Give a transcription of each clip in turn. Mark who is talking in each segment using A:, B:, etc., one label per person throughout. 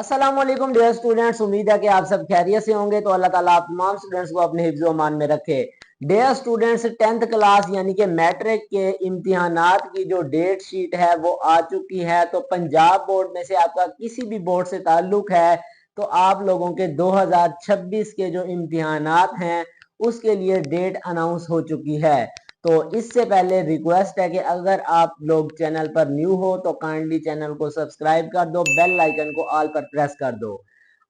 A: अस्सलाम वालेकुम dear students, उम्मीद है कि आप सब खैरियत से होंगे। तो अल्लाह ताला आप तमाम स्टूडेंट्स को अपने हिफ्ज़ व अमान में रखे। डियर स्टूडेंट्स, 10th क्लास यानी कि मैट्रिक के इम्तिहानात की जो डेट शीट है वो आ चुकी है। तो पंजाब बोर्ड में से आपका किसी भी बोर्ड से ताल्लुक है तो आप लोगों के 2026 के जो इम्तिहानात हैं उसके लिए डेट अनाउंस हो चुकी है। तो इससे पहले रिक्वेस्ट है कि अगर आप लोग चैनल पर न्यू हो तो काइंडली चैनल को सब्सक्राइब कर दो, बेल आइकन को ऑल पर प्रेस कर दो।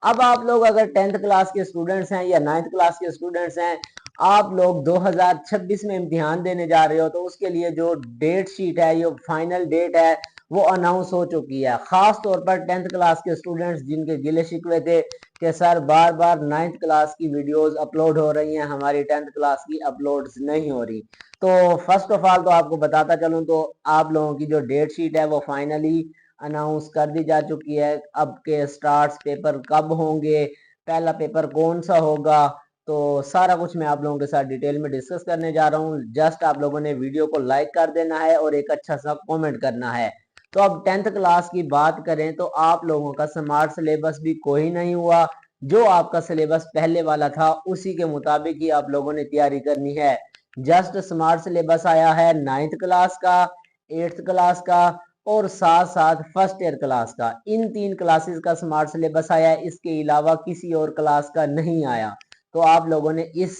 A: अब आप लोग अगर 10th क्लास के स्टूडेंट्स हैं या 9th क्लास के स्टूडेंट्स हैं, आप लोग 2026 में इम्तिहान देने जा रहे हो तो उसके लिए जो डेट शीट है, ये फाइनल डेट है, वो अनाउंस हो चुकी है। खास तौर पर 10th क्लास के स्टूडेंट्स जिनके गिले शिकवे थे कि सर बार बार 9th क्लास की वीडियोस अपलोड हो रही हैं, हमारी 10th क्लास की अपलोड्स नहीं हो रही। तो फर्स्ट ऑफ ऑल तो आपको बताता चलूं तो आप लोगों की जो डेट शीट है वो फाइनली अनाउंस कर दी जा चुकी है। अब के स्टार्ट्स पेपर कब होंगे, पहला पेपर कौन सा होगा, तो सारा कुछ मैं आप लोगों के साथ डिटेल में डिस्कस करने जा रहा हूँ। जस्ट आप लोगों ने वीडियो को लाइक कर देना है और एक अच्छा सा कमेंट करना है। तो अब 10th क्लास की बात करें तो आप लोगों का स्मार्ट सिलेबस भी कोई नहीं हुआ। जो आपका सिलेबस पहले वाला था उसी के मुताबिक ही आप लोगों ने तैयारी करनी है। जस्ट स्मार्ट सिलेबस आया है 9th क्लास का, 8th क्लास का और साथ साथ फर्स्ट ईयर क्लास का। इन 3 क्लासेस का स्मार्ट सिलेबस आया है, इसके अलावा किसी और क्लास का नहीं आया। तो आप लोगों ने इस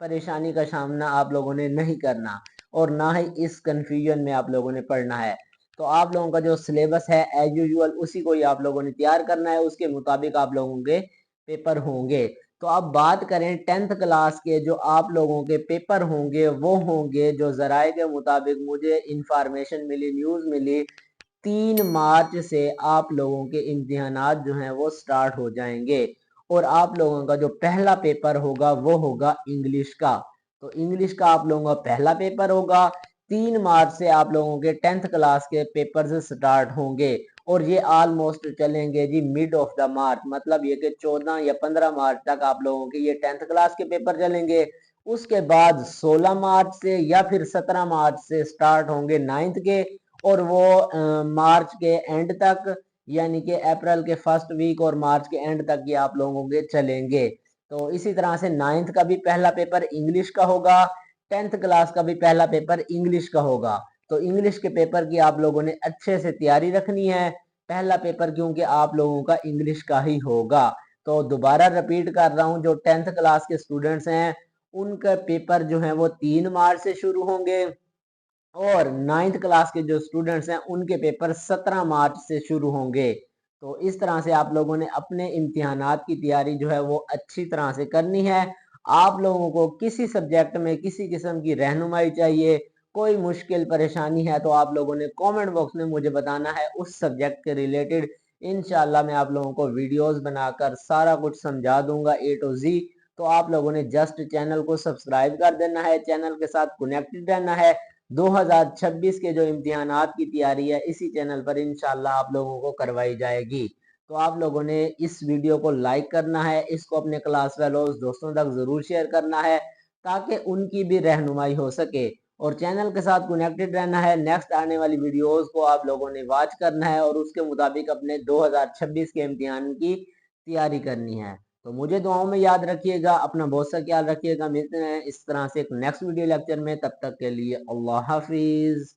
A: परेशानी का सामना आप लोगों ने नहीं करना और ना ही इस कंफ्यूजन में आप लोगों ने पढ़ना है। तो आप लोगों का जो सिलेबस है एज यूजुअल उसी को ही आप लोगों ने तैयार करना है, उसके मुताबिक आप लोगों के पेपर होंगे। तो अब बात करें 10th क्लास के जो आप लोगों के पेपर होंगे, वो होंगे जो जराए के मुताबिक मुझे इंफॉर्मेशन मिली, न्यूज़ मिली, 3 मार्च से आप लोगों के इम्तिहानात जो हैं वो स्टार्ट हो जाएंगे। और आप लोगों का जो पहला पेपर होगा वो होगा इंग्लिश का। तो इंग्लिश का आप लोगों का पहला पेपर होगा। 3 मार्च से आप लोगों के 10th क्लास के पेपर स्टार्ट होंगे और ये ऑलमोस्ट चलेंगे जी मिड ऑफ द मार्च, मतलब ये कि 14 या 15 मार्च तक आप लोगों के ये 10th क्लास के पेपर चलेंगे। उसके बाद 16 मार्च से या फिर 17 मार्च से स्टार्ट होंगे 9th के और वो मार्च के एंड तक यानी कि अप्रैल के फर्स्ट वीक और मार्च के एंड तक ये आप लोगों के चलेंगे। तो इसी तरह से 9th का भी पहला पेपर इंग्लिश का होगा, 10th क्लास का भी पहला पेपर इंग्लिश का होगा। तो इंग्लिश के पेपर की आप लोगों ने अच्छे से तैयारी रखनी है, पहला पेपर क्योंकि आप लोगों का इंग्लिश का ही होगा। तो दोबारा रिपीट कर रहा हूं, जो 10th क्लास के स्टूडेंट्स हैं उनका पेपर जो है वो 3 मार्च से शुरू होंगे और 9th क्लास के जो स्टूडेंट्स हैं उनके पेपर 17 मार्च से शुरू होंगे। तो इस तरह से आप लोगों ने अपने इम्तिहानात की तैयारी जो है वो अच्छी तरह से करनी है। आप लोगों को किसी सब्जेक्ट में किसी किस्म की रहनुमाई चाहिए, कोई मुश्किल परेशानी है तो आप लोगों ने कमेंट बॉक्स में मुझे बताना है, उस सब्जेक्ट के रिलेटेड इंशाल्लाह मैं आप लोगों को वीडियोस बनाकर सारा कुछ समझा दूंगा ए टू जी। तो आप लोगों ने जस्ट चैनल को सब्सक्राइब कर देना है, चैनल के साथ कनेक्टेड रहना है। 2026 के जो इम्तिहानात की तैयारी है इसी चैनल पर इंशाल्लाह आप लोगों को करवाई जाएगी। तो आप लोगों ने इस वीडियो को लाइक करना है, इसको अपने क्लास फेलोज दोस्तों तक ज़रूर शेयर करना है ताकि उनकी भी रहनुमाई हो सके और चैनल के साथ कनेक्टेड रहना है। नेक्स्ट आने वाली वीडियोस को आप लोगों ने वॉच करना है और उसके मुताबिक अपने 2026 के इम्तिहान की तैयारी करनी है। तो मुझे दुआओं में याद रखिएगा, अपना बहुत सा ख्याल रखिएगा। मिलते हैं इस तरह से एक नेक्स्ट वीडियो लेक्चर में, तब तक के लिए अल्लाह हाफिज।